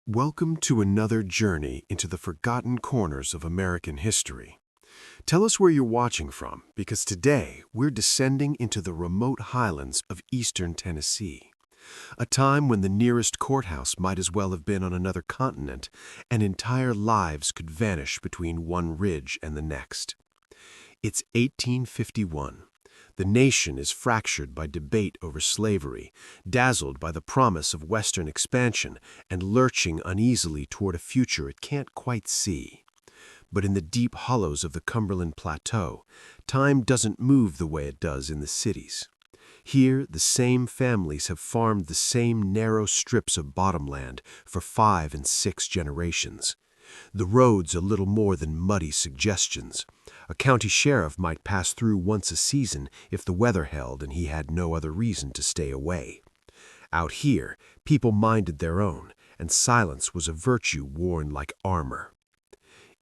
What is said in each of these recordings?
Welcome to another journey into the forgotten corners of American history. Tell us where you're watching from, because today we're descending into the remote highlands of eastern Tennessee, a time when the nearest courthouse might as well have been on another continent, and entire lives could vanish between one ridge and the next. It's 1851. The nation is fractured by debate over slavery, dazzled by the promise of Western expansion, and lurching uneasily toward a future it can't quite see. But in the deep hollows of the Cumberland Plateau, time doesn't move the way it does in the cities. Here, the same families have farmed the same narrow strips of bottomland for 5 and 6 generations. The roads are little more than muddy suggestions. A county sheriff might pass through once a season if the weather held and he had no other reason to stay away. Out here, people minded their own, and silence was a virtue worn like armor.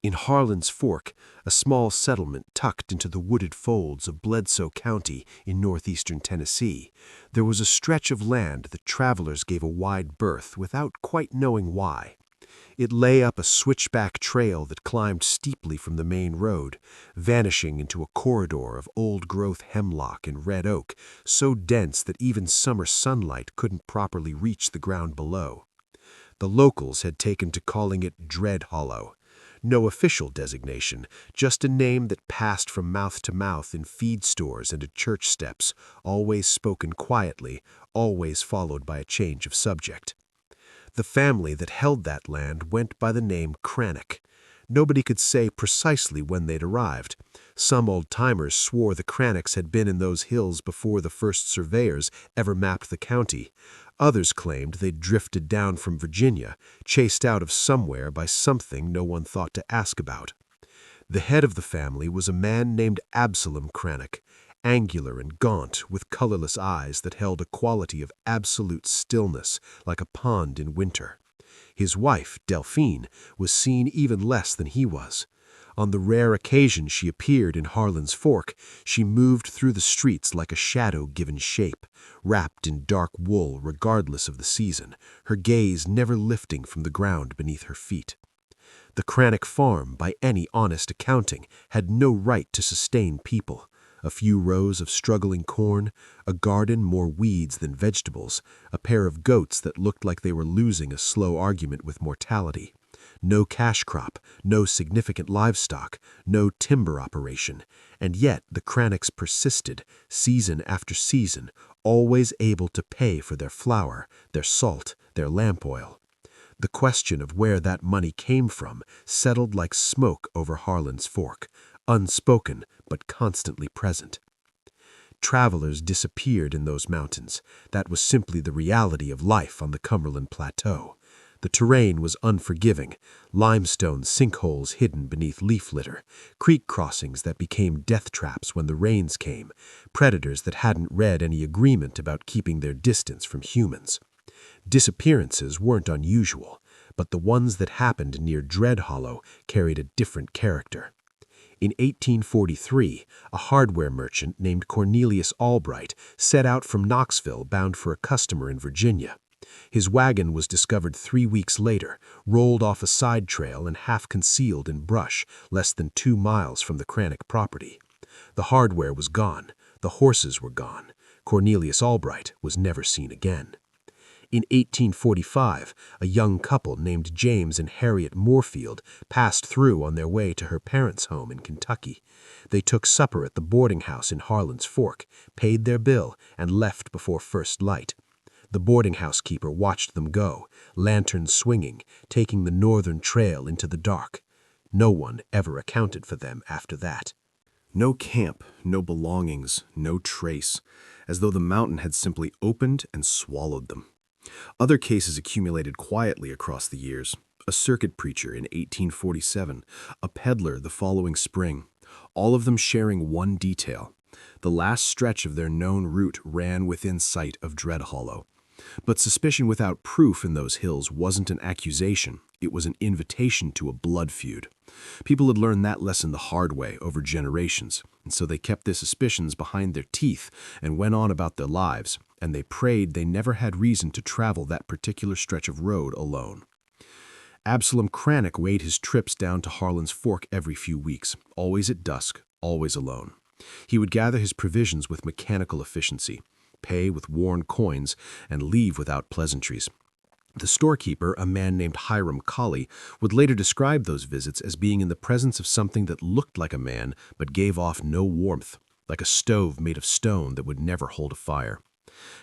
In Harlan's Fork, a small settlement tucked into the wooded folds of Bledsoe County in northeastern Tennessee, there was a stretch of land that travelers gave a wide berth without quite knowing why. It lay up a switchback trail that climbed steeply from the main road, vanishing into a corridor of old-growth hemlock and red oak, so dense that even summer sunlight couldn't properly reach the ground below. The locals had taken to calling it Dread Hollow. No official designation, just a name that passed from mouth to mouth in feed stores and at church steps, always spoken quietly, always followed by a change of subject. The family that held that land went by the name Cranach. Nobody could say precisely when they'd arrived. Some old-timers swore the Cranachs had been in those hills before the first surveyors ever mapped the county. Others claimed they'd drifted down from Virginia, chased out of somewhere by something no one thought to ask about. The head of the family was a man named Absalom Cranach, angular and gaunt, with colorless eyes that held a quality of absolute stillness, like a pond in winter. His wife, Delphine, was seen even less than he was. On the rare occasion she appeared in Harlan's Fork, she moved through the streets like a shadow given shape, wrapped in dark wool regardless of the season, her gaze never lifting from the ground beneath her feet. The Cranach farm, by any honest accounting, had no right to sustain people. A few rows of struggling corn, a garden more weeds than vegetables, a pair of goats that looked like they were losing a slow argument with mortality. No cash crop, no significant livestock, no timber operation, and yet the Cranachs persisted, season after season, always able to pay for their flour, their salt, their lamp oil. The question of where that money came from settled like smoke over Harlan's Fork, unspoken but constantly present. Travelers disappeared in those mountains. That was simply the reality of life on the Cumberland Plateau. The terrain was unforgiving, limestone sinkholes hidden beneath leaf litter, creek crossings that became death traps when the rains came, predators that hadn't read any agreement about keeping their distance from humans. Disappearances weren't unusual, but the ones that happened near Dread Hollow carried a different character. In 1843, a hardware merchant named Cornelius Albright set out from Knoxville bound for a customer in Virginia. His wagon was discovered 3 weeks later, rolled off a side trail and half concealed in brush less than 2 miles from the Cranach property. The hardware was gone. The horses were gone. Cornelius Albright was never seen again. In 1845, a young couple named James and Harriet Moorfield passed through on their way to her parents' home in Kentucky. They took supper at the boarding house in Harlan's Fork, paid their bill, and left before first light. The boarding house keeper watched them go, lanterns swinging, taking the northern trail into the dark. No one ever accounted for them after that. No camp, no belongings, no trace, as though the mountain had simply opened and swallowed them. Other cases accumulated quietly across the years. A circuit preacher in 1847, a peddler the following spring, all of them sharing one detail. The last stretch of their known route ran within sight of Dread Hollow. But suspicion without proof in those hills wasn't an accusation, it was an invitation to a blood feud. People had learned that lesson the hard way over generations, and so they kept their suspicions behind their teeth and went on about their lives, and they prayed they never had reason to travel that particular stretch of road alone. Absalom Cranach weighed his trips down to Harlan's Fork every few weeks, always at dusk, always alone. He would gather his provisions with mechanical efficiency, pay with worn coins, and leave without pleasantries. The storekeeper, a man named Hiram Colley, would later describe those visits as being in the presence of something that looked like a man but gave off no warmth, like a stove made of stone that would never hold a fire.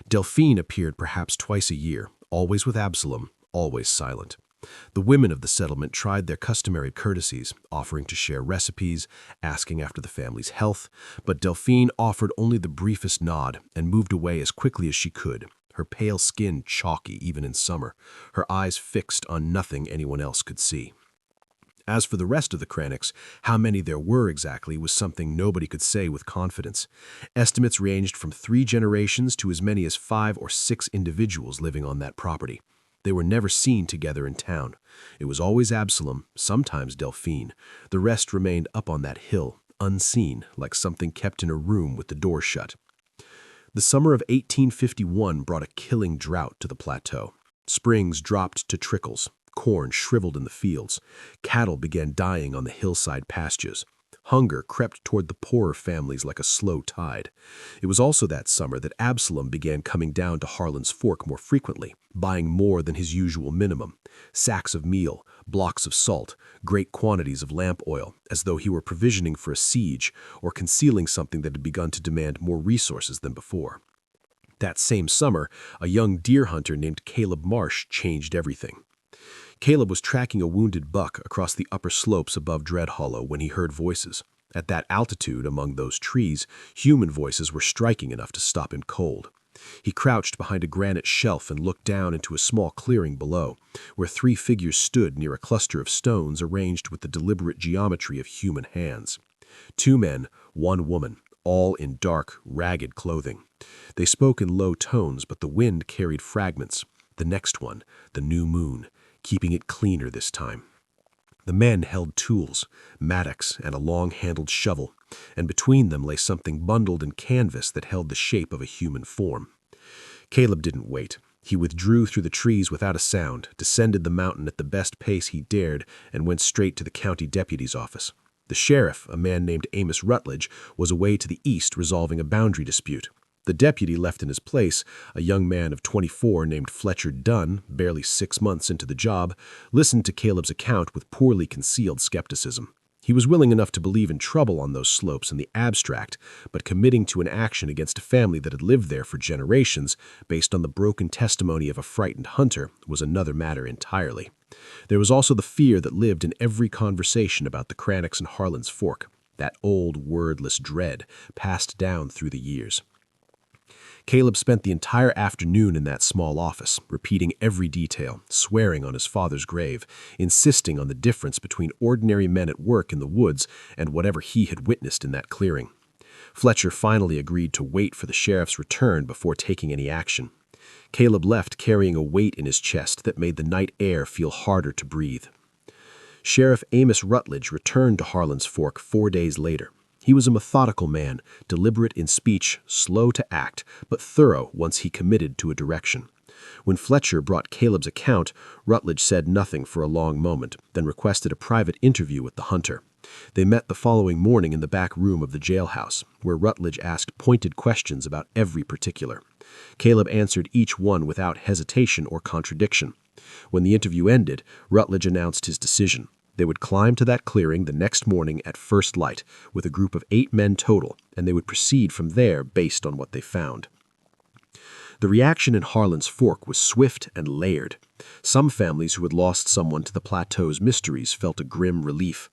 Delphine appeared perhaps twice a year, always with Absalom, always silent. The women of the settlement tried their customary courtesies, offering to share recipes, asking after the family's health, but Delphine offered only the briefest nod and moved away as quickly as she could, her pale skin chalky even in summer, her eyes fixed on nothing anyone else could see. As for the rest of the Cranachs, how many there were exactly was something nobody could say with confidence. Estimates ranged from 3 generations to as many as 5 or 6 individuals living on that property. They were never seen together in town. It was always Absalom, sometimes Delphine. The rest remained up on that hill, unseen, like something kept in a room with the door shut. The summer of 1851 brought a killing drought to the plateau. Springs dropped to trickles, corn shriveled in the fields, cattle began dying on the hillside pastures. Hunger crept toward the poorer families like a slow tide. It was also that summer that Absalom began coming down to Harlan's Fork more frequently, buying more than his usual minimum. Sacks of meal, blocks of salt, great quantities of lamp oil, as though he were provisioning for a siege or concealing something that had begun to demand more resources than before. That same summer, a young deer hunter named Caleb Marsh changed everything. Caleb was tracking a wounded buck across the upper slopes above Dread Hollow when he heard voices. At that altitude, among those trees, human voices were striking enough to stop him cold. He crouched behind a granite shelf and looked down into a small clearing below, where 3 figures stood near a cluster of stones arranged with the deliberate geometry of human hands. 2 men, 1 woman, all in dark, ragged clothing. They spoke in low tones, but the wind carried fragments. The next one, the new moon, keeping it cleaner this time. The men held tools, mattocks, and a long-handled shovel, and between them lay something bundled in canvas that held the shape of a human form. Caleb didn't wait. He withdrew through the trees without a sound, descended the mountain at the best pace he dared, and went straight to the county deputy's office. The sheriff, a man named Amos Rutledge, was away to the east resolving a boundary dispute. The deputy left in his place, a young man of 24 named Fletcher Dunn, barely 6 months into the job, listened to Caleb's account with poorly concealed skepticism. He was willing enough to believe in trouble on those slopes in the abstract, but committing to an action against a family that had lived there for generations, based on the broken testimony of a frightened hunter, was another matter entirely. There was also the fear that lived in every conversation about the Cranachs and Harlan's Fork, that old wordless dread passed down through the years. Caleb spent the entire afternoon in that small office, repeating every detail, swearing on his father's grave, insisting on the difference between ordinary men at work in the woods and whatever he had witnessed in that clearing. Fletcher finally agreed to wait for the sheriff's return before taking any action. Caleb left carrying a weight in his chest that made the night air feel harder to breathe. Sheriff Amos Rutledge returned to Harlan's Fork 4 days later. He was a methodical man, deliberate in speech, slow to act, but thorough once he committed to a direction. When Fletcher brought Caleb's account, Rutledge said nothing for a long moment, then requested a private interview with the hunter. They met the following morning in the back room of the jailhouse, where Rutledge asked pointed questions about every particular. Caleb answered each one without hesitation or contradiction. When the interview ended, Rutledge announced his decision. They would climb to that clearing the next morning at first light, with a group of 8 men total, and they would proceed from there based on what they found. The reaction in Harlan's Fork was swift and layered. Some families who had lost someone to the plateau's mysteries felt a grim relief.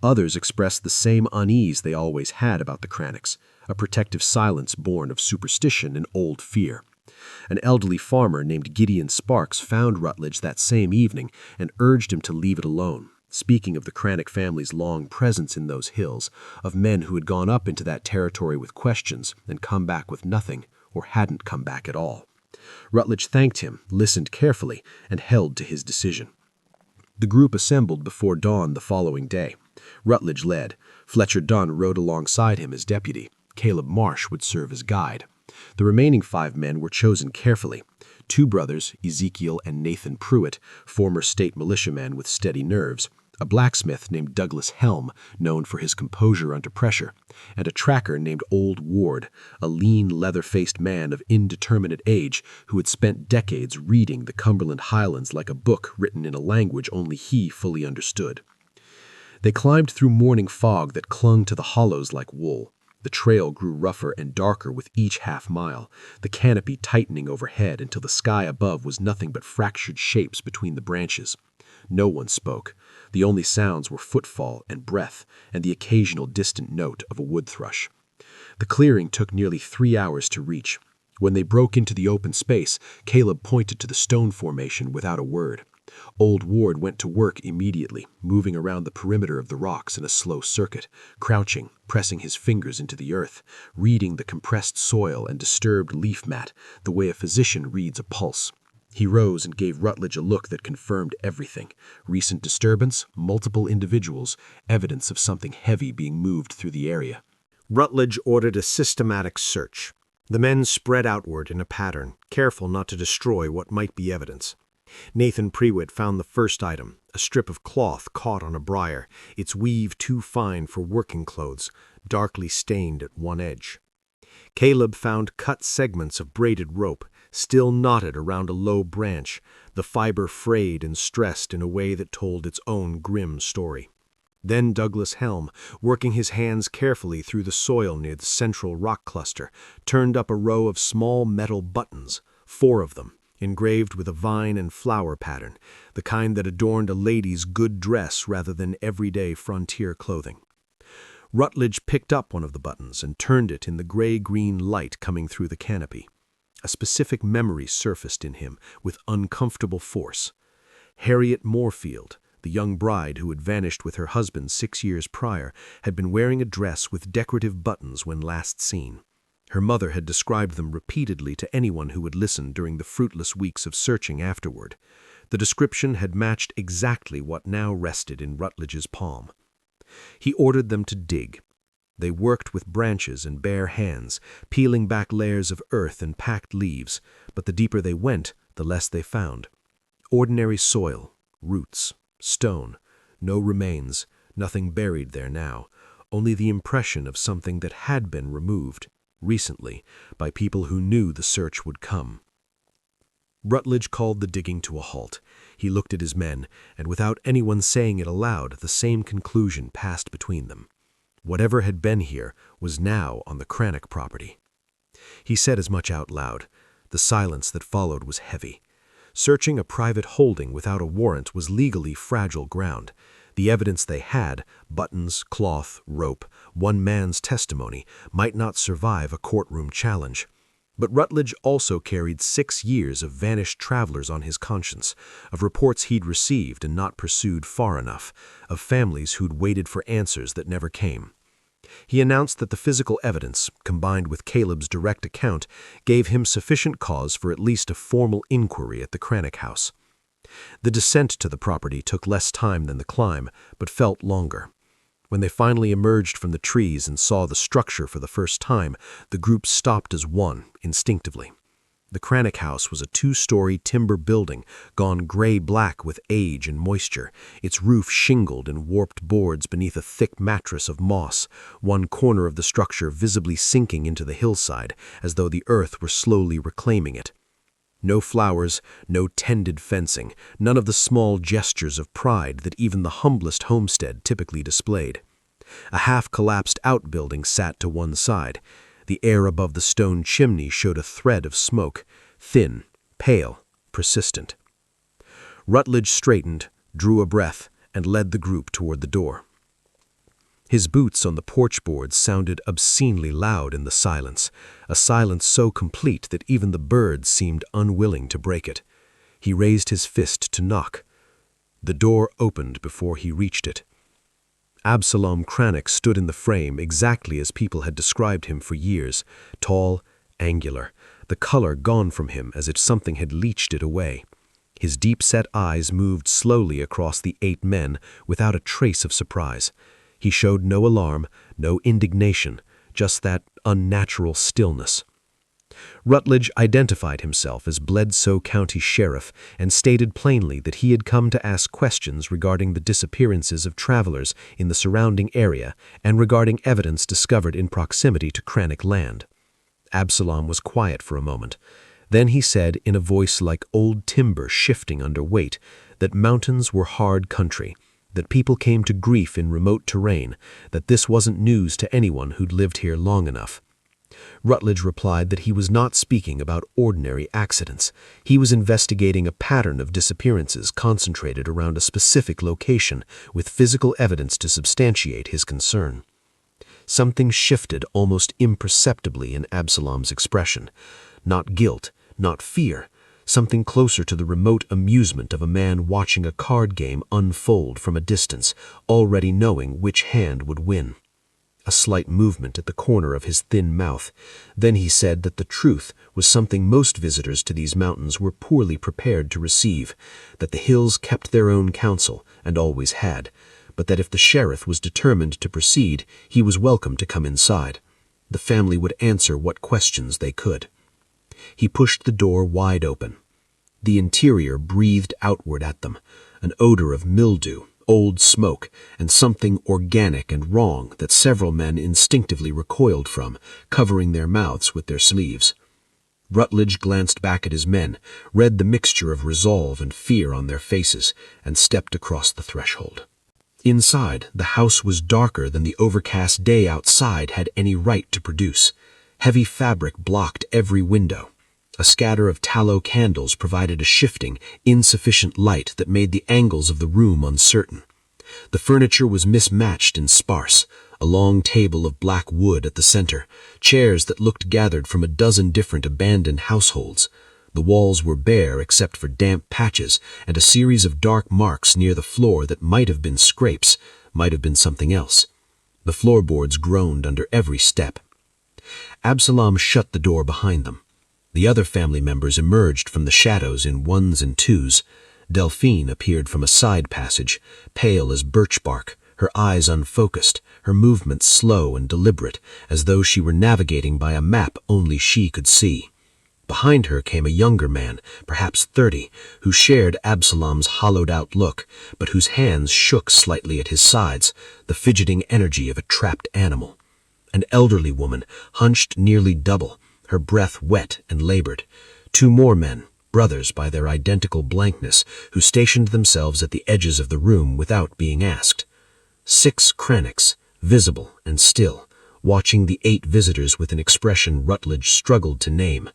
Others expressed the same unease they always had about the Cranachs, a protective silence born of superstition and old fear. An elderly farmer named Gideon Sparks found Rutledge that same evening and urged him to leave it alone. Speaking of the Cranach family's long presence in those hills, of men who had gone up into that territory with questions and come back with nothing, or hadn't come back at all. Rutledge thanked him, listened carefully, and held to his decision. The group assembled before dawn the following day. Rutledge led. Fletcher Dunn rode alongside him as deputy. Caleb Marsh would serve as guide. The remaining 5 men were chosen carefully. Two brothers, Ezekiel and Nathan Pruitt, former state militiamen with steady nerves, a blacksmith named Douglas Helm, known for his composure under pressure, and a tracker named Old Ward, a lean, leather-faced man of indeterminate age who had spent decades reading the Cumberland Highlands like a book written in a language only he fully understood. They climbed through morning fog that clung to the hollows like wool. The trail grew rougher and darker with each half-mile, the canopy tightening overhead until the sky above was nothing but fractured shapes between the branches. No one spoke. The only sounds were footfall and breath and the occasional distant note of a wood thrush. The clearing took nearly 3 hours to reach. When they broke into the open space, Caleb pointed to the stone formation without a word. Old Ward went to work immediately, moving around the perimeter of the rocks in a slow circuit, crouching, pressing his fingers into the earth, reading the compressed soil and disturbed leaf mat the way a physician reads a pulse. He rose and gave Rutledge a look that confirmed everything. Recent disturbance, multiple individuals, evidence of something heavy being moved through the area. Rutledge ordered a systematic search. The men spread outward in a pattern, careful not to destroy what might be evidence. Nathan Pruitt found the first item, a strip of cloth caught on a briar, its weave too fine for working clothes, darkly stained at one edge. Caleb found cut segments of braided rope, still knotted around a low branch, the fiber frayed and stressed in a way that told its own grim story. Then Douglas Helm, working his hands carefully through the soil near the central rock cluster, turned up a row of small metal buttons, 4 of them, engraved with a vine and flower pattern, the kind that adorned a lady's good dress rather than everyday frontier clothing. Rutledge picked up one of the buttons and turned it in the gray-green light coming through the canopy. A specific memory surfaced in him with uncomfortable force. Harriet Moorfield, the young bride who had vanished with her husband 6 years prior, had been wearing a dress with decorative buttons when last seen. Her mother had described them repeatedly to anyone who would listen during the fruitless weeks of searching afterward. The description had matched exactly what now rested in Rutledge's palm. He ordered them to dig. They worked with branches and bare hands, peeling back layers of earth and packed leaves, but the deeper they went, the less they found. Ordinary soil, roots, stone, no remains, nothing buried there now, only the impression of something that had been removed, recently, by people who knew the search would come. Rutledge called the digging to a halt. He looked at his men, and without anyone saying it aloud, the same conclusion passed between them. Whatever had been here was now on the Cranach property. He said as much out loud. The silence that followed was heavy. Searching a private holding without a warrant was legally fragile ground. The evidence they had, buttons, cloth, rope, one man's testimony, might not survive a courtroom challenge. But Rutledge also carried 6 years of vanished travelers on his conscience, of reports he'd received and not pursued far enough, of families who'd waited for answers that never came. He announced that the physical evidence, combined with Caleb's direct account, gave him sufficient cause for at least a formal inquiry at the Cranach house. The descent to the property took less time than the climb, but felt longer. When they finally emerged from the trees and saw the structure for the first time, the group stopped as one, instinctively. The Cranach house was a 2-story timber building, gone gray-black with age and moisture, its roof shingled and warped boards beneath a thick mattress of moss, one corner of the structure visibly sinking into the hillside, as though the earth were slowly reclaiming it. No flowers, no tended fencing, none of the small gestures of pride that even the humblest homestead typically displayed. A half-collapsed outbuilding sat to one side. The air above the stone chimney showed a thread of smoke, thin, pale, persistent. Rutledge straightened, drew a breath, and led the group toward the door. His boots on the porch boards sounded obscenely loud in the silence, a silence so complete that even the birds seemed unwilling to break it. He raised his fist to knock. The door opened before he reached it. Absalom Cranach stood in the frame exactly as people had described him for years, tall, angular, the color gone from him as if something had leached it away. His deep-set eyes moved slowly across the 8 men without a trace of surprise. He showed no alarm, no indignation, just that unnatural stillness. Rutledge identified himself as Bledsoe County Sheriff and stated plainly that he had come to ask questions regarding the disappearances of travelers in the surrounding area and regarding evidence discovered in proximity to Crannock land. Absalom was quiet for a moment. Then he said in a voice like old timber shifting under weight that mountains were hard country, that people came to grief in remote terrain, that this wasn't news to anyone who'd lived here long enough. Rutledge replied that he was not speaking about ordinary accidents. He was investigating a pattern of disappearances concentrated around a specific location with physical evidence to substantiate his concern. Something shifted almost imperceptibly in Absalom's expression. Not guilt, not fear, something closer to the remote amusement of a man watching a card game unfold from a distance, already knowing which hand would win. A slight movement at the corner of his thin mouth. Then he said that the truth was something most visitors to these mountains were poorly prepared to receive, that the hills kept their own counsel, and always had, but that if the sheriff was determined to proceed, he was welcome to come inside. The family would answer what questions they could. He pushed the door wide open. The interior breathed outward at them, an odor of mildew, old smoke, and something organic and wrong that several men instinctively recoiled from, covering their mouths with their sleeves. Rutledge glanced back at his men, read the mixture of resolve and fear on their faces, and stepped across the threshold. Inside, the house was darker than the overcast day outside had any right to produce. Heavy fabric blocked every window. A scatter of tallow candles provided a shifting, insufficient light that made the angles of the room uncertain. The furniture was mismatched and sparse, a long table of black wood at the center, chairs that looked gathered from a dozen different abandoned households. The walls were bare except for damp patches and a series of dark marks near the floor that might have been scrapes, might have been something else. The floorboards groaned under every step. Absalom shut the door behind them. The other family members emerged from the shadows in ones and twos. Delphine appeared from a side passage, pale as birch bark, her eyes unfocused, her movements slow and deliberate, as though she were navigating by a map only she could see. Behind her came a younger man, perhaps 30, who shared Absalom's hollowed-out look, but whose hands shook slightly at his sides, the fidgeting energy of a trapped animal. An elderly woman, hunched nearly double, her breath wet and labored. 2 more men, brothers by their identical blankness, who stationed themselves at the edges of the room without being asked. 6 Crannocks, visible and still, watching the 8 visitors with an expression Rutledge struggled to name.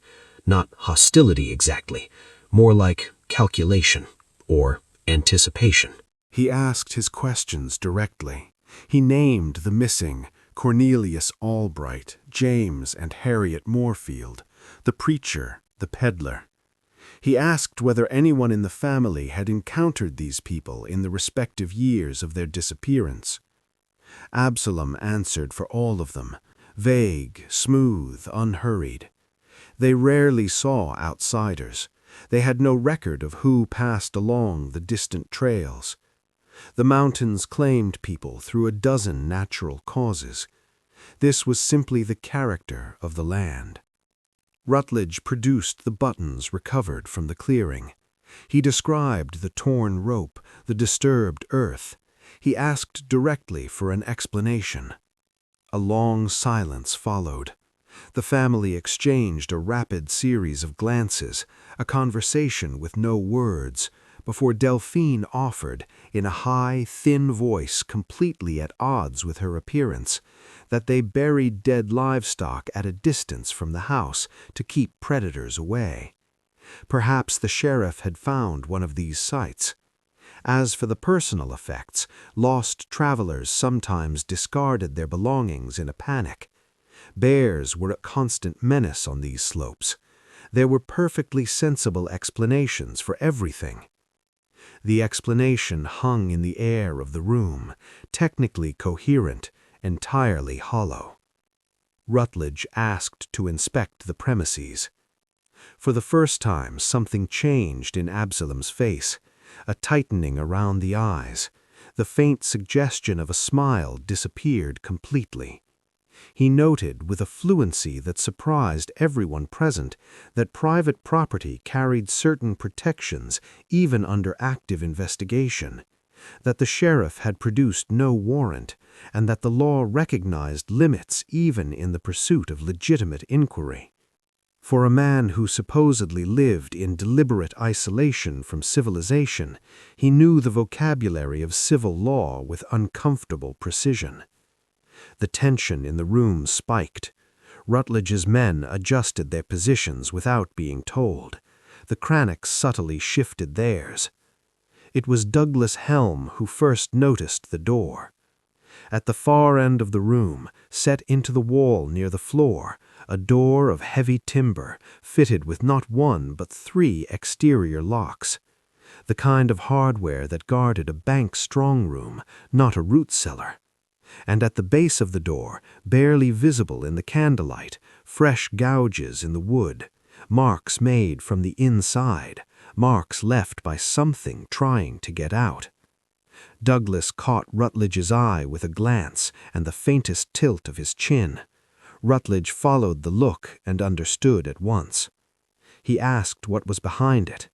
Not hostility exactly, more like calculation or anticipation. He asked his questions directly. He named the missing: Cornelius Albright, James and Harriet Moorfield, the preacher, the peddler. He asked whether anyone in the family had encountered these people in the respective years of their disappearance. Absalom answered for all of them, vague, smooth, unhurried. They rarely saw outsiders. They had no record of who passed along the distant trails. The mountains claimed people through a dozen natural causes. This was simply the character of the land. Rutledge produced the buttons recovered from the clearing. He described the torn rope, the disturbed earth. He asked directly for an explanation. A long silence followed. The family exchanged a rapid series of glances, a conversation with no words, before Delphine offered, in a high, thin voice completely at odds with her appearance, that they buried dead livestock at a distance from the house to keep predators away. Perhaps the sheriff had found one of these sites. As for the personal effects, lost travelers sometimes discarded their belongings in a panic. Bears were a constant menace on these slopes. There were perfectly sensible explanations for everything. The explanation hung in the air of the room, technically coherent, entirely hollow. Rutledge asked to inspect the premises. For the first time, something changed in Absalom's face, a tightening around the eyes. The faint suggestion of a smile disappeared completely. He noted with a fluency that surprised everyone present that private property carried certain protections even under active investigation, that the sheriff had produced no warrant, and that the law recognized limits even in the pursuit of legitimate inquiry. For a man who supposedly lived in deliberate isolation from civilization, he knew the vocabulary of civil law with uncomfortable precision. The tension in the room spiked. Rutledge's men adjusted their positions without being told. The Crannocks subtly shifted theirs. It was Douglas Helm who first noticed the door. At the far end of the room, set into the wall near the floor, a door of heavy timber, fitted with not one but 3 exterior locks. The kind of hardware that guarded a bank strongroom, not a root cellar. And at the base of the door, barely visible in the candlelight, fresh gouges in the wood, marks made from the inside, marks left by something trying to get out. Douglas caught Rutledge's eye with a glance and the faintest tilt of his chin. Rutledge followed the look and understood at once. He asked what was behind it.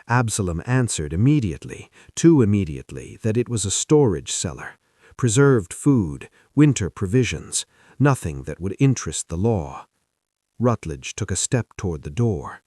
Absalom answered immediately, too immediately, that it was a storage cellar. Preserved food, winter provisions, nothing that would interest the law. Rutledge took a step toward the door.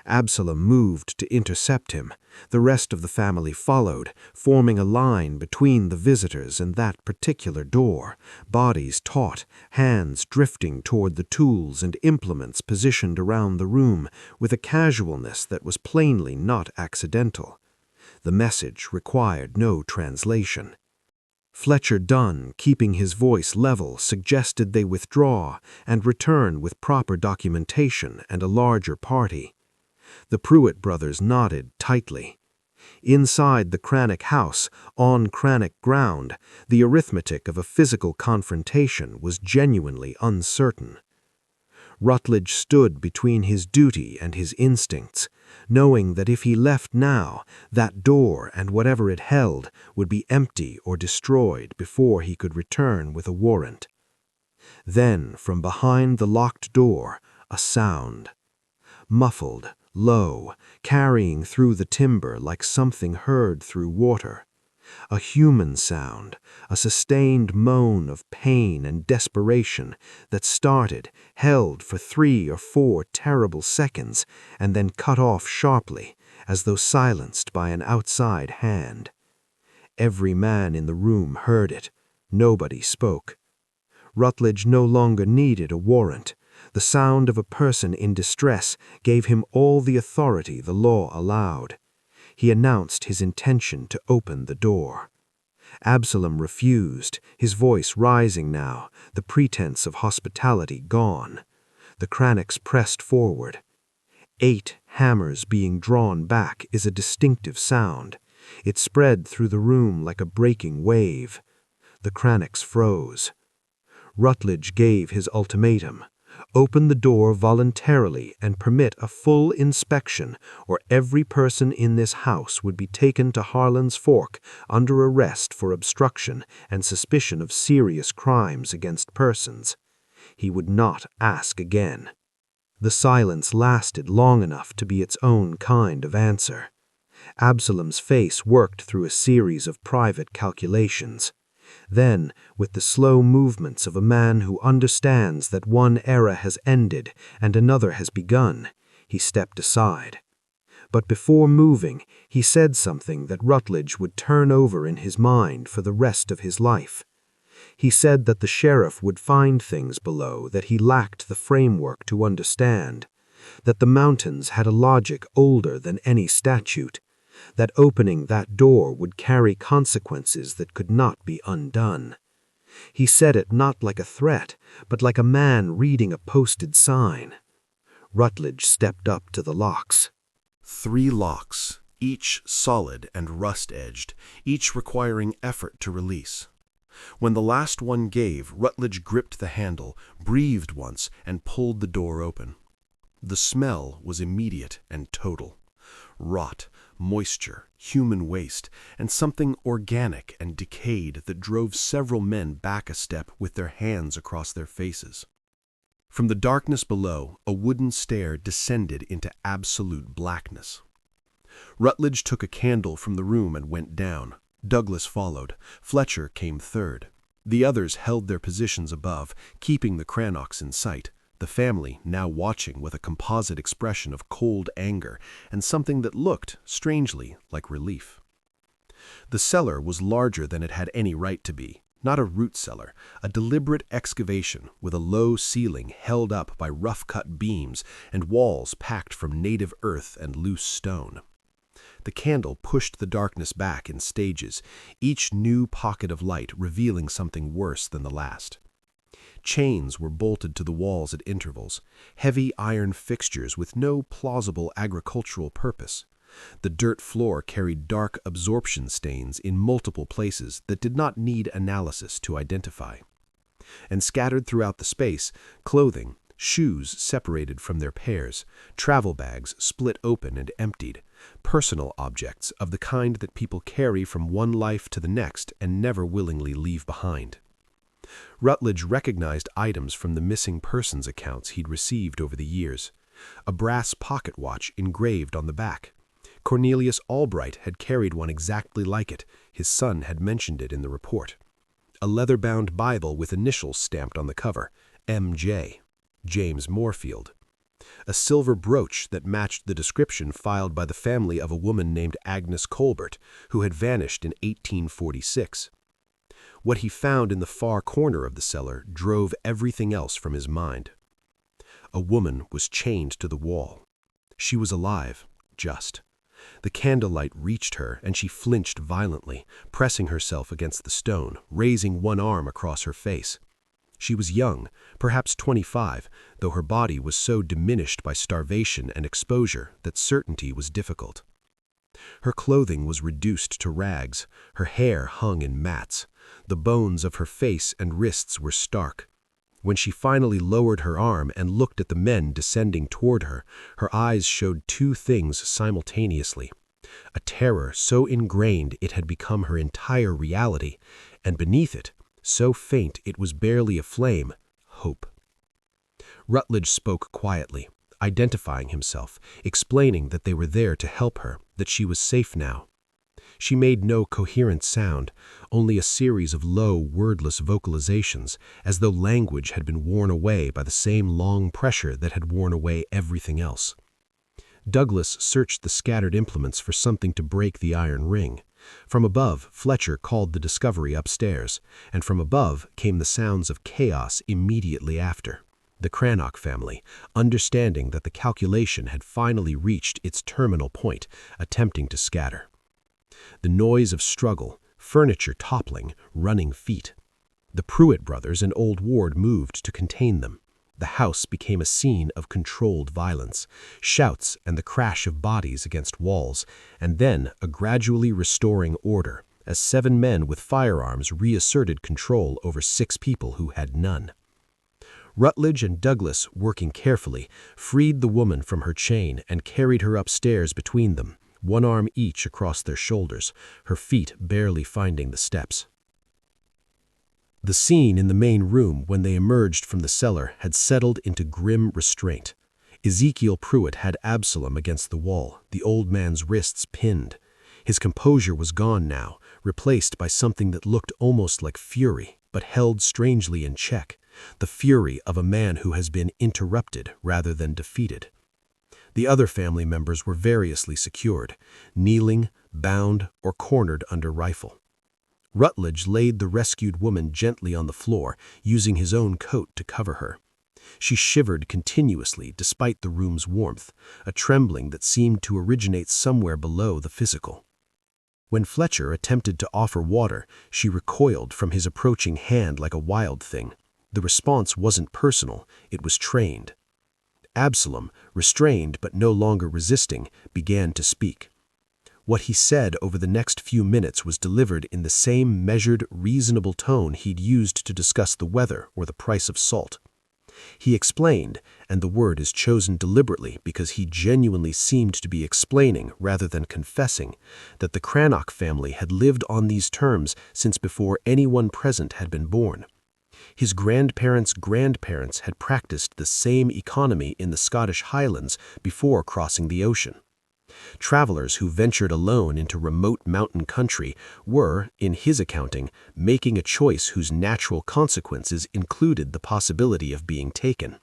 Absalom moved to intercept him. The rest of the family followed, forming a line between the visitors and that particular door, bodies taut, hands drifting toward the tools and implements positioned around the room with a casualness that was plainly not accidental. The message required no translation. Fletcher Dunn, keeping his voice level, suggested they withdraw and return with proper documentation and a larger party. The Pruitt brothers nodded tightly. Inside the Crannock house, on Crannock ground, the arithmetic of a physical confrontation was genuinely uncertain. Rutledge stood between his duty and his instincts, knowing that if he left now, that door and whatever it held would be empty or destroyed before he could return with a warrant. Then, from behind the locked door, a sound. Muffled, low, carrying through the timber like something heard through water. A human sound, a sustained moan of pain and desperation that started, held for 3 or 4 terrible seconds, and then cut off sharply, as though silenced by an outside hand. Every man in the room heard it. Nobody spoke. Rutledge no longer needed a warrant. The sound of a person in distress gave him all the authority the law allowed. He announced his intention to open the door. Absalom refused, his voice rising now, the pretense of hospitality gone. The Crannocks pressed forward. 8 hammers being drawn back is a distinctive sound. It spread through the room like a breaking wave. The Crannocks froze. Rutledge gave his ultimatum. Open the door voluntarily and permit a full inspection, or every person in this house would be taken to Harlan's Fork under arrest for obstruction and suspicion of serious crimes against persons. He would not ask again. The silence lasted long enough to be its own kind of answer. Absalom's face worked through a series of private calculations. Then, with the slow movements of a man who understands that one era has ended and another has begun, he stepped aside. But before moving, he said something that Rutledge would turn over in his mind for the rest of his life. He said that the sheriff would find things below that he lacked the framework to understand, that the mountains had a logic older than any statute, that opening that door would carry consequences that could not be undone. He said it not like a threat, but like a man reading a posted sign. Rutledge stepped up to the locks. 3 locks, each solid and rust-edged, each requiring effort to release. When the last one gave, Rutledge gripped the handle, breathed once, and pulled the door open. The smell was immediate and total. Rot, moisture, human waste, and something organic and decayed that drove several men back a step with their hands across their faces. From the darkness below, a wooden stair descended into absolute blackness. Rutledge took a candle from the room and went down. Douglas followed. Fletcher came third. The others held their positions above, keeping the Crannocks in sight, the family now watching with a composite expression of cold anger and something that looked, strangely, like relief. The cellar was larger than it had any right to be. Not a root cellar, a deliberate excavation with a low ceiling held up by rough-cut beams and walls packed from native earth and loose stone. The candle pushed the darkness back in stages, each new pocket of light revealing something worse than the last. Chains were bolted to the walls at intervals, heavy iron fixtures with no plausible agricultural purpose. The dirt floor carried dark absorption stains in multiple places that did not need analysis to identify. And scattered throughout the space, clothing, shoes separated from their pairs, travel bags split open and emptied, personal objects of the kind that people carry from one life to the next and never willingly leave behind. Rutledge recognized items from the missing persons accounts he'd received over the years. A brass pocket watch engraved on the back. Cornelius Albright had carried one exactly like it. His son had mentioned it in the report. A leather-bound Bible with initials stamped on the cover, M.J., James Moorfield. A silver brooch that matched the description filed by the family of a woman named Agnes Colbert, who had vanished in 1846. What he found in the far corner of the cellar drove everything else from his mind. A woman was chained to the wall. She was alive, just. The candlelight reached her, and she flinched violently, pressing herself against the stone, raising one arm across her face. She was young, perhaps 25, though her body was so diminished by starvation and exposure that certainty was difficult. Her clothing was reduced to rags, her hair hung in mats. The bones of her face and wrists were stark. When she finally lowered her arm and looked at the men descending toward her, her eyes showed two things simultaneously. A terror so ingrained it had become her entire reality, and beneath it, so faint it was barely a flame, hope. Rutledge spoke quietly, identifying himself, explaining that they were there to help her, that she was safe now. She made no coherent sound, only a series of low, wordless vocalizations, as though language had been worn away by the same long pressure that had worn away everything else. Douglas searched the scattered implements for something to break the iron ring. From above, Fletcher called the discovery upstairs, and from above came the sounds of chaos immediately after. The Crannock family, understanding that the calculation had finally reached its terminal point, attempting to scatter. The noise of struggle, furniture toppling, running feet. The Pruitt brothers and Old Ward moved to contain them. The house became a scene of controlled violence, shouts and the crash of bodies against walls, and then a gradually restoring order, as 7 men with firearms reasserted control over 6 people who had none. Rutledge and Douglas, working carefully, freed the woman from her chain and carried her upstairs between them, one arm each across their shoulders, her feet barely finding the steps. The scene in the main room when they emerged from the cellar had settled into grim restraint. Ezekiel Pruitt had Absalom against the wall, the old man's wrists pinned. His composure was gone now, replaced by something that looked almost like fury, but held strangely in check, the fury of a man who has been interrupted rather than defeated. The other family members were variously secured, kneeling, bound, or cornered under rifle. Rutledge laid the rescued woman gently on the floor, using his own coat to cover her. She shivered continuously despite the room's warmth, a trembling that seemed to originate somewhere below the physical. When Fletcher attempted to offer water, she recoiled from his approaching hand like a wild thing. The response wasn't personal, it was trained. Absalom, restrained but no longer resisting, began to speak. What he said over the next few minutes was delivered in the same measured, reasonable tone he'd used to discuss the weather or the price of salt. He explained, and the word is chosen deliberately because he genuinely seemed to be explaining rather than confessing, that the Cranach family had lived on these terms since before anyone present had been born. His grandparents' grandparents had practiced the same economy in the Scottish Highlands before crossing the ocean. Travelers who ventured alone into remote mountain country were, in his accounting, making a choice whose natural consequences included the possibility of being taken.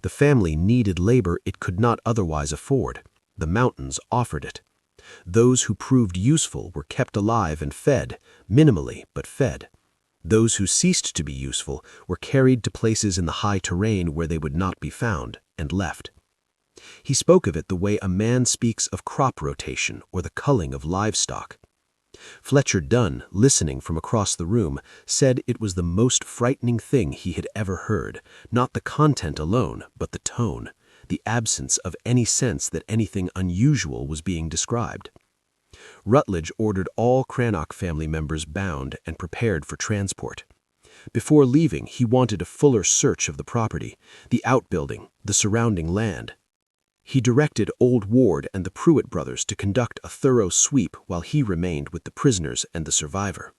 The family needed labor it could not otherwise afford. The mountains offered it. Those who proved useful were kept alive and fed, minimally but fed. Those who ceased to be useful were carried to places in the high terrain where they would not be found, and left. He spoke of it the way a man speaks of crop rotation or the culling of livestock. Fletcher Dunn, listening from across the room, said it was the most frightening thing he had ever heard, not the content alone, but the tone, the absence of any sense that anything unusual was being described. Rutledge ordered all Cranach family members bound and prepared for transport. Before leaving, he wanted a fuller search of the property, the outbuilding, the surrounding land. He directed Old Ward and the Pruitt brothers to conduct a thorough sweep while he remained with the prisoners and the survivor.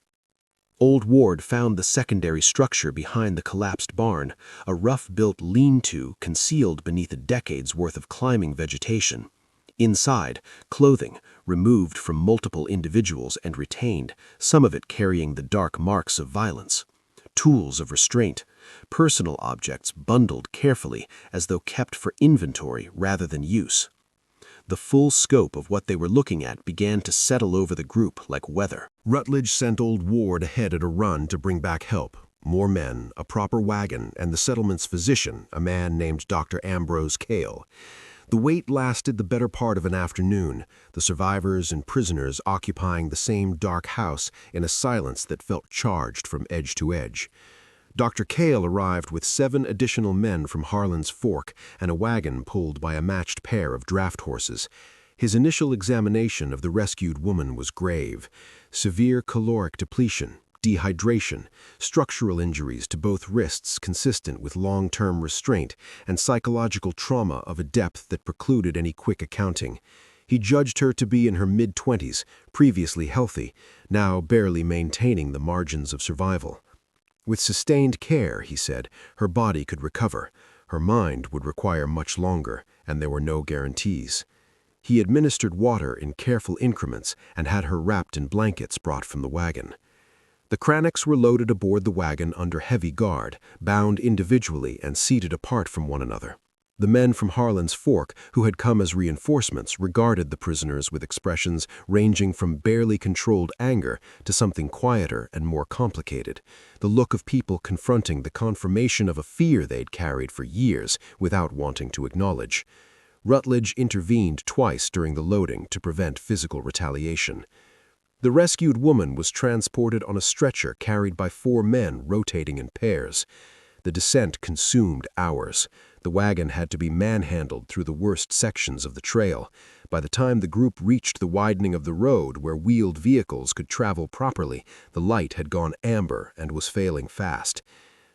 Old Ward found the secondary structure behind the collapsed barn, a rough-built lean-to concealed beneath a decade's worth of climbing vegetation. Inside, clothing, removed from multiple individuals and retained, some of it carrying the dark marks of violence. Tools of restraint, personal objects bundled carefully as though kept for inventory rather than use. The full scope of what they were looking at began to settle over the group like weather. Rutledge sent Old Ward ahead at a run to bring back help. More men, a proper wagon, and the settlement's physician, a man named Dr. Ambrose Cale. The wait lasted the better part of an afternoon, the survivors and prisoners occupying the same dark house in a silence that felt charged from edge to edge. Dr. Cale arrived with 7 additional men from Harlan's Fork and a wagon pulled by a matched pair of draft horses. His initial examination of the rescued woman was grave. Severe caloric depletion, dehydration, structural injuries to both wrists consistent with long-term restraint, and psychological trauma of a depth that precluded any quick accounting. He judged her to be in her mid-20s, previously healthy, now barely maintaining the margins of survival. With sustained care, he said, her body could recover. Her mind would require much longer, and there were no guarantees. He administered water in careful increments and had her wrapped in blankets brought from the wagon. The Cranachs were loaded aboard the wagon under heavy guard, bound individually and seated apart from one another. The men from Harlan's Fork, who had come as reinforcements, regarded the prisoners with expressions ranging from barely controlled anger to something quieter and more complicated, the look of people confronting the confirmation of a fear they'd carried for years without wanting to acknowledge. Rutledge intervened twice during the loading to prevent physical retaliation. The rescued woman was transported on a stretcher carried by 4 men rotating in pairs. The descent consumed hours. The wagon had to be manhandled through the worst sections of the trail. By the time the group reached the widening of the road where wheeled vehicles could travel properly, the light had gone amber and was failing fast.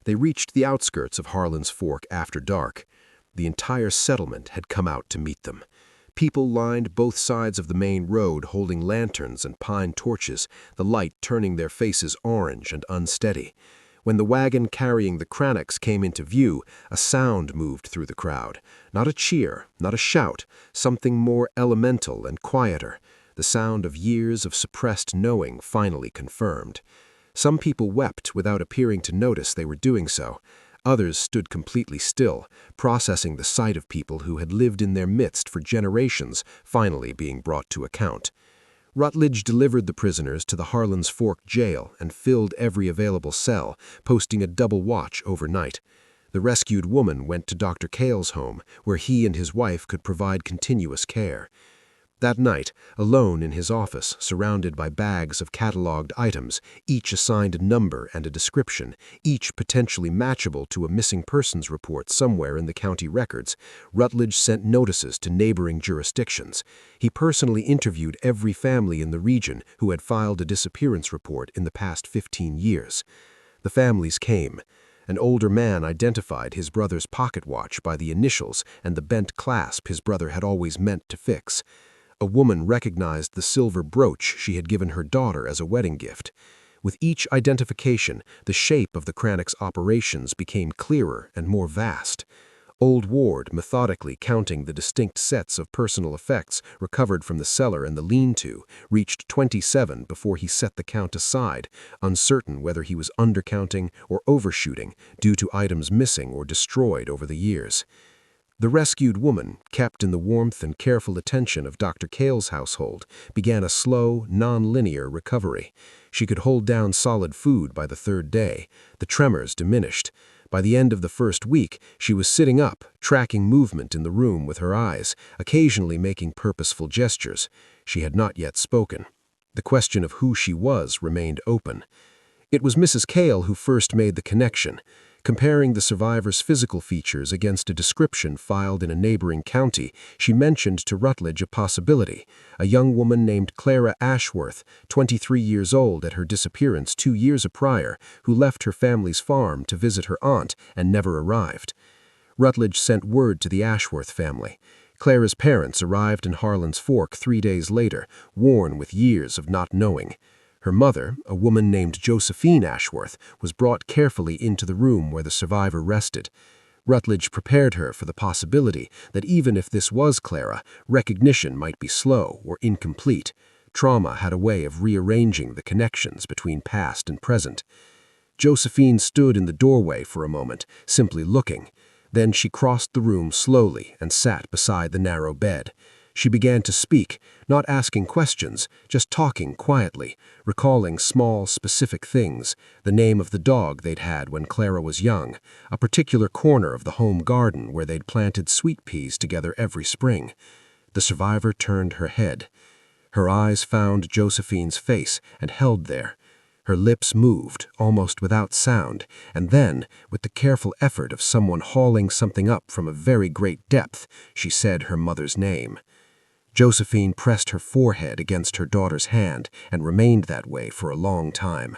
They reached the outskirts of Harlan's Fork after dark. The entire settlement had come out to meet them. People lined both sides of the main road holding lanterns and pine torches, the light turning their faces orange and unsteady. When the wagon carrying the Cranachs came into view, a sound moved through the crowd. Not a cheer, not a shout, something more elemental and quieter. The sound of years of suppressed knowing finally confirmed. Some people wept without appearing to notice they were doing so. Others stood completely still, processing the sight of people who had lived in their midst for generations finally being brought to account. Rutledge delivered the prisoners to the Harlan's Fork jail and filled every available cell, posting a double watch overnight. The rescued woman went to Dr. Cale's home, where he and his wife could provide continuous care. That night, alone in his office, surrounded by bags of cataloged items, each assigned a number and a description, each potentially matchable to a missing persons report somewhere in the county records, Rutledge sent notices to neighboring jurisdictions. He personally interviewed every family in the region who had filed a disappearance report in the past 15 years. The families came. An older man identified his brother's pocket watch by the initials and the bent clasp his brother had always meant to fix. A woman recognized the silver brooch she had given her daughter as a wedding gift. With each identification, the shape of the Cranach's operations became clearer and more vast. Old Ward, methodically counting the distinct sets of personal effects recovered from the cellar and the lean-to, reached 27 before he set the count aside, uncertain whether he was undercounting or overshooting due to items missing or destroyed over the years. The rescued woman, kept in the warmth and careful attention of Dr. Cale's household, began a slow, non-linear recovery. She could hold down solid food by the third day. The tremors diminished. By the end of the first week, she was sitting up, tracking movement in the room with her eyes, occasionally making purposeful gestures. She had not yet spoken. The question of who she was remained open. It was Mrs. Cale who first made the connection. Comparing the survivor's physical features against a description filed in a neighboring county, she mentioned to Rutledge a possibility: a young woman named Clara Ashworth, 23 years old at her disappearance 2 years prior, who left her family's farm to visit her aunt and never arrived. Rutledge sent word to the Ashworth family. Clara's parents arrived in Harlan's Fork 3 days later, worn with years of not knowing. Her mother, a woman named Josephine Ashworth, was brought carefully into the room where the survivor rested. Rutledge prepared her for the possibility that even if this was Clara, recognition might be slow or incomplete. Trauma had a way of rearranging the connections between past and present. Josephine stood in the doorway for a moment, simply looking. Then she crossed the room slowly and sat beside the narrow bed. She began to speak, not asking questions, just talking quietly, recalling small, specific things: the name of the dog they'd had when Clara was young, a particular corner of the home garden where they'd planted sweet peas together every spring. The survivor turned her head. Her eyes found Josephine's face and held there. Her lips moved, almost without sound, and then, with the careful effort of someone hauling something up from a very great depth, she said her mother's name. Josephine pressed her forehead against her daughter's hand and remained that way for a long time.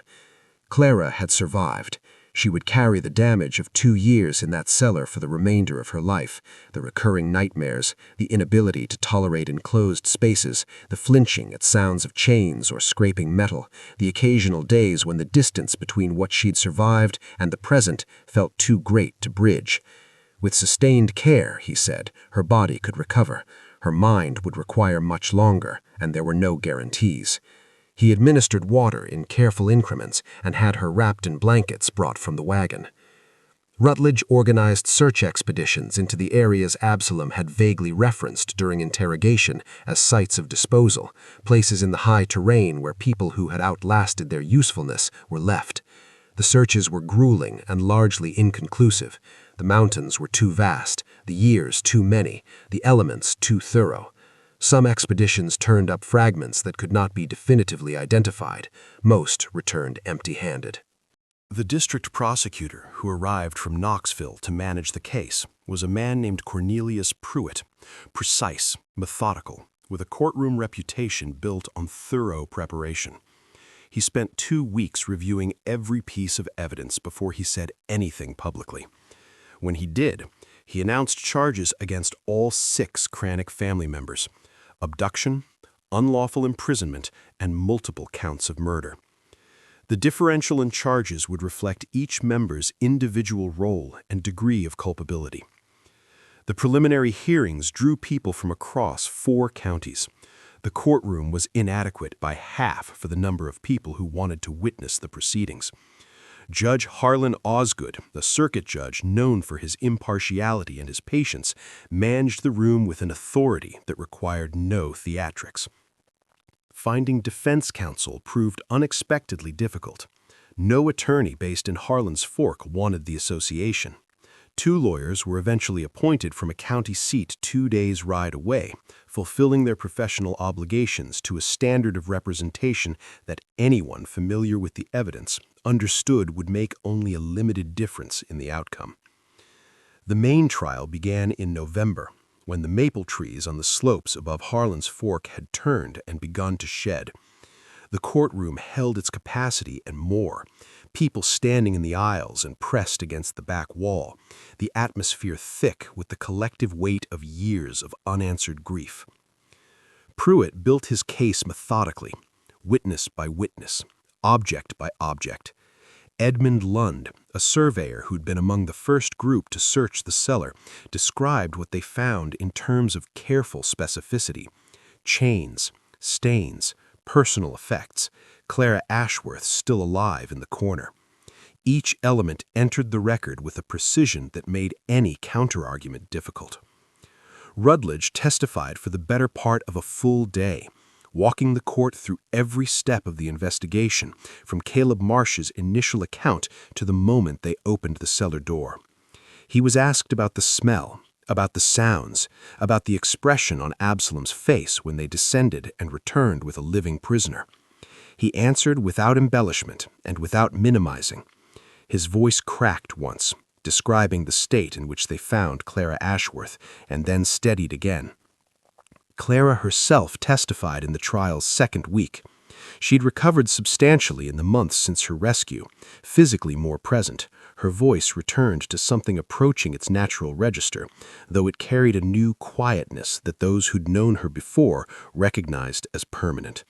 Clara had survived. She would carry the damage of 2 years in that cellar for the remainder of her life: the recurring nightmares, the inability to tolerate enclosed spaces, the flinching at sounds of chains or scraping metal, the occasional days when the distance between what she'd survived and the present felt too great to bridge. With sustained care, he said, her body could recover. Her mind would require much longer, and there were no guarantees. He administered water in careful increments and had her wrapped in blankets brought from the wagon. Rutledge organized search expeditions into the areas Absalom had vaguely referenced during interrogation as sites of disposal, places in the high terrain where people who had outlasted their usefulness were left. The searches were grueling and largely inconclusive. The mountains were too vast, the years too many, the elements too thorough. Some expeditions turned up fragments that could not be definitively identified. Most returned empty-handed. The district prosecutor who arrived from Knoxville to manage the case was a man named Cornelius Pruitt, precise, methodical, with a courtroom reputation built on thorough preparation. He spent 2 weeks reviewing every piece of evidence before he said anything publicly. When he did, he announced charges against all 6 Cranach family members: abduction, unlawful imprisonment, and multiple counts of murder. The differential in charges would reflect each member's individual role and degree of culpability. The preliminary hearings drew people from across 4 counties. The courtroom was inadequate by half for the number of people who wanted to witness the proceedings. Judge Harlan Osgood, the circuit judge known for his impartiality and his patience, managed the room with an authority that required no theatrics. Finding defense counsel proved unexpectedly difficult. No attorney based in Harlan's Fork wanted the association. 2 lawyers were eventually appointed from a county seat 2 days' ride away, fulfilling their professional obligations to a standard of representation that anyone familiar with the evidence understood would make only a limited difference in the outcome. The main trial began in November, when the maple trees on the slopes above Harlan's Fork had turned and begun to shed. The courtroom held its capacity and more. people standing in the aisles and pressed against the back wall, the atmosphere thick with the collective weight of years of unanswered grief. Pruitt built his case methodically, witness by witness, object by object. Edmund Lund, a surveyor who'd been among the first group to search the cellar, described what they found in terms of careful specificity: chains, stains, personal effects, Clara Ashworth still alive in the corner. Each element entered the record with a precision that made any counterargument difficult. Rutledge testified for the better part of a full day, walking the court through every step of the investigation, from Caleb Marsh's initial account to the moment they opened the cellar door. He was asked about the smell, about the sounds, about the expression on Absalom's face when they descended and returned with a living prisoner. He answered without embellishment and without minimizing. His voice cracked once, describing the state in which they found Clara Ashworth, and then steadied again. Clara herself testified in the trial's second week. She'd recovered substantially in the months since her rescue, physically more present. Her voice returned to something approaching its natural register, though it carried a new quietness that those who'd known her before recognized as permanent.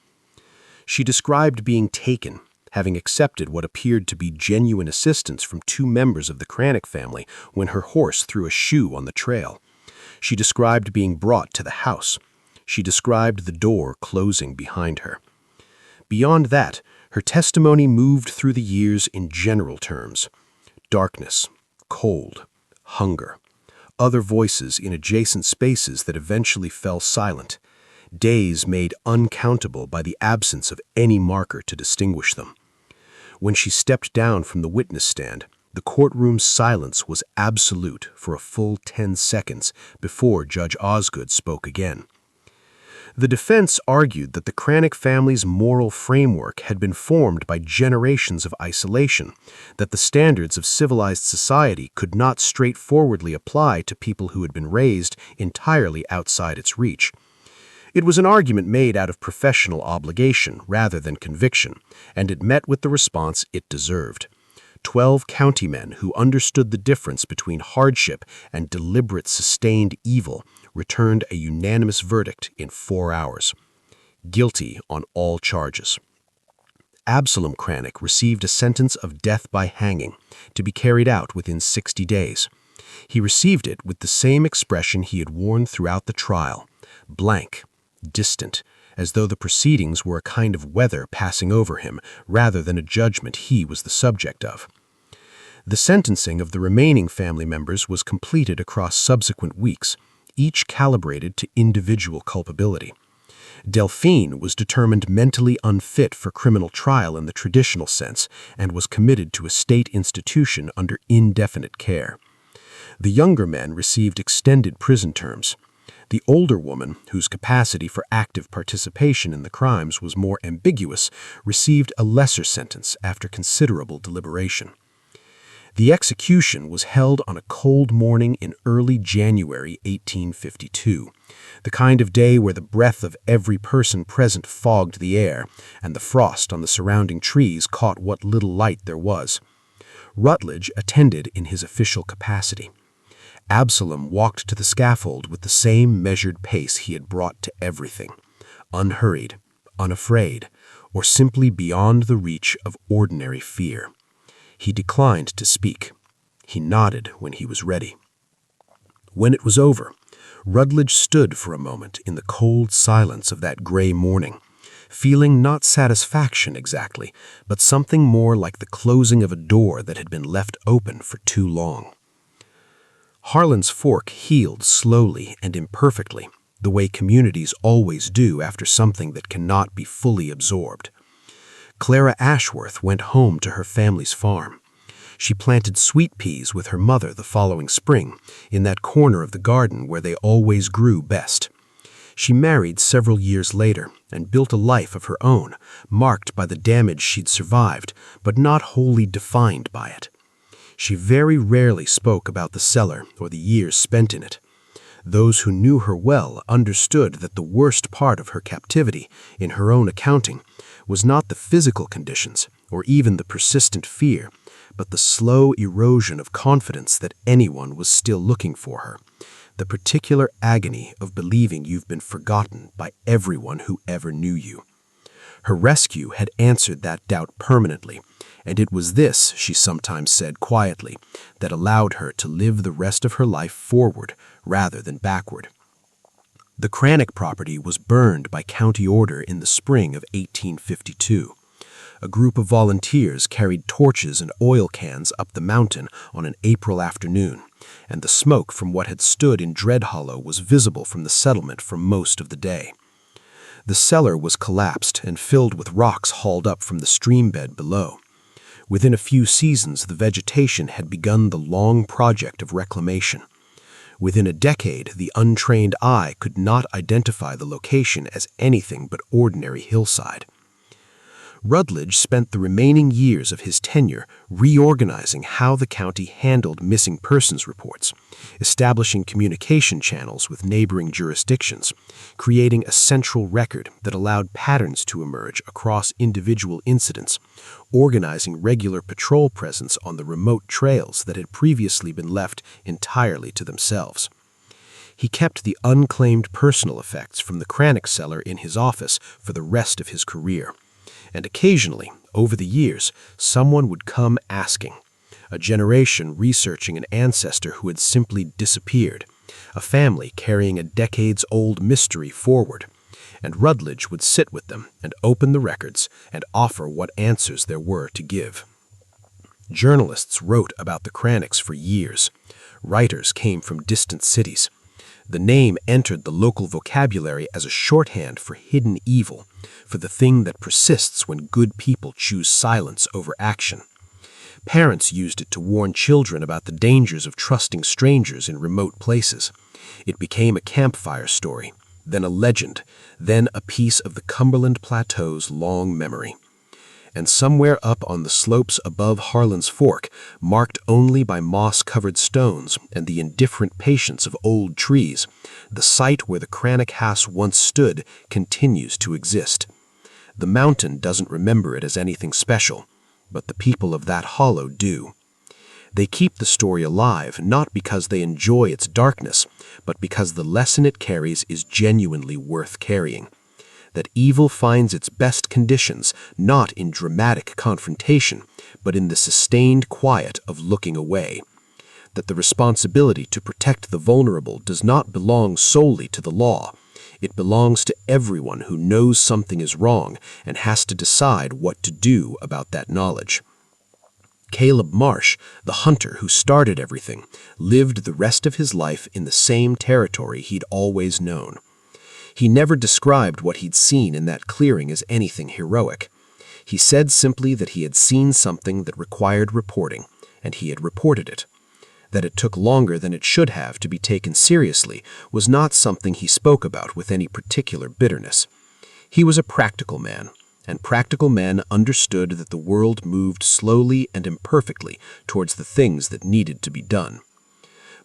She described being taken, having accepted what appeared to be genuine assistance from two members of the Cranick family when her horse threw a shoe on the trail. She described being brought to the house. She described the door closing behind her. Beyond that, her testimony moved through the years in general terms: darkness, cold, hunger, other voices in adjacent spaces that eventually fell silent, days made uncountable by the absence of any marker to distinguish them. When she stepped down from the witness stand, the courtroom's silence was absolute for a full 10 seconds before Judge Osgood spoke again. The defense argued that the Cranick family's moral framework had been formed by generations of isolation, that the standards of civilized society could not straightforwardly apply to people who had been raised entirely outside its reach. It was an argument made out of professional obligation rather than conviction, and it met with the response it deserved. 12 countymen who understood the difference between hardship and deliberate sustained evil returned a unanimous verdict in 4 hours: guilty on all charges. Absalom Cranick received a sentence of death by hanging, to be carried out within 60 days. He received it with the same expression he had worn throughout the trial: blank, distant, as though the proceedings were a kind of weather passing over him rather than a judgment he was the subject of. The sentencing of the remaining family members was completed across subsequent weeks, each calibrated to individual culpability. Delphine was determined mentally unfit for criminal trial in the traditional sense and was committed to a state institution under indefinite care. The younger men received extended prison terms. The older woman, whose capacity for active participation in the crimes was more ambiguous, received a lesser sentence after considerable deliberation. The execution was held on a cold morning in early January 1852, the kind of day where the breath of every person present fogged the air, and the frost on the surrounding trees caught what little light there was. Rutledge attended in his official capacity. Absalom walked to the scaffold with the same measured pace he had brought to everything, unhurried, unafraid, or simply beyond the reach of ordinary fear. He declined to speak. He nodded when he was ready. When it was over, Rutledge stood for a moment in the cold silence of that gray morning, feeling not satisfaction exactly, but something more like the closing of a door that had been left open for too long. Harlan's Fork healed slowly and imperfectly, the way communities always do after something that cannot be fully absorbed. Clara Ashworth went home to her family's farm. She planted sweet peas with her mother the following spring, in that corner of the garden where they always grew best. She married several years later and built a life of her own, marked by the damage she'd survived, but not wholly defined by it. She very rarely spoke about the cellar or the years spent in it. Those who knew her well understood that the worst part of her captivity, in her own accounting, was not the physical conditions, or even the persistent fear, but the slow erosion of confidence that anyone was still looking for her, the particular agony of believing you've been forgotten by everyone who ever knew you. Her rescue had answered that doubt permanently, and it was this, she sometimes said quietly, that allowed her to live the rest of her life forward rather than backward. The Cranach property was burned by county order in the spring of 1852. A group of volunteers carried torches and oil cans up the mountain on an April afternoon, and the smoke from what had stood in Dread Hollow was visible from the settlement for most of the day. The cellar was collapsed and filled with rocks hauled up from the stream bed below. Within a few seasons, the vegetation had begun the long project of reclamation. Within a decade, the untrained eye could not identify the location as anything but ordinary hillside. Rutledge spent the remaining years of his tenure reorganizing how the county handled missing persons reports, establishing communication channels with neighboring jurisdictions, creating a central record that allowed patterns to emerge across individual incidents, organizing regular patrol presence on the remote trails that had previously been left entirely to themselves. He kept the unclaimed personal effects from the Cranach cellar in his office for the rest of his career. And occasionally, over the years, someone would come asking. A generation researching an ancestor who had simply disappeared, a family carrying a decades-old mystery forward, and Rutledge would sit with them and open the records and offer what answers there were to give. Journalists wrote about the Cranachs for years. Writers came from distant cities. The name entered the local vocabulary as a shorthand for hidden evil, for the thing that persists when good people choose silence over action. Parents used it to warn children about the dangers of trusting strangers in remote places. It became a campfire story, then a legend, then a piece of the Cumberland Plateau's long memory. And somewhere up on the slopes above Harlan's Fork, marked only by moss-covered stones and the indifferent patience of old trees, the site where the Cranach house once stood continues to exist. The mountain doesn't remember it as anything special, but the people of that hollow do. They keep the story alive not because they enjoy its darkness, but because the lesson it carries is genuinely worth carrying. That evil finds its best conditions not in dramatic confrontation, but in the sustained quiet of looking away. That the responsibility to protect the vulnerable does not belong solely to the law. It belongs to everyone who knows something is wrong and has to decide what to do about that knowledge. Caleb Marsh, the hunter who started everything, lived the rest of his life in the same territory he'd always known. He never described what he'd seen in that clearing as anything heroic. He said simply that he had seen something that required reporting, and he had reported it. That it took longer than it should have to be taken seriously was not something he spoke about with any particular bitterness. He was a practical man, and practical men understood that the world moved slowly and imperfectly towards the things that needed to be done.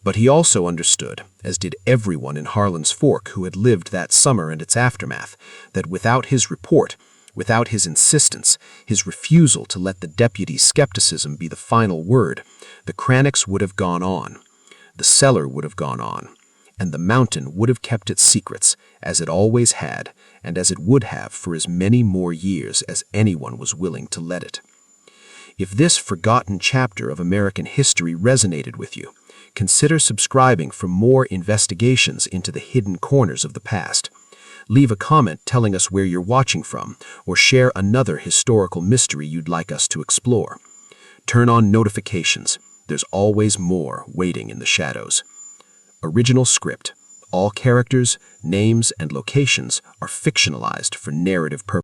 But he also understood, as did everyone in Harlan's Fork who had lived that summer and its aftermath, that without his report, without his insistence, his refusal to let the deputy's skepticism be the final word, the Cranachs would have gone on, the cellar would have gone on, and the mountain would have kept its secrets, as it always had, and as it would have for as many more years as anyone was willing to let it. If this forgotten chapter of American history resonated with you, consider subscribing for more investigations into the hidden corners of the past. Leave a comment telling us where you're watching from, or share another historical mystery you'd like us to explore. Turn on notifications. There's always more waiting in the shadows. Original script. All characters, names, and locations are fictionalized for narrative purposes.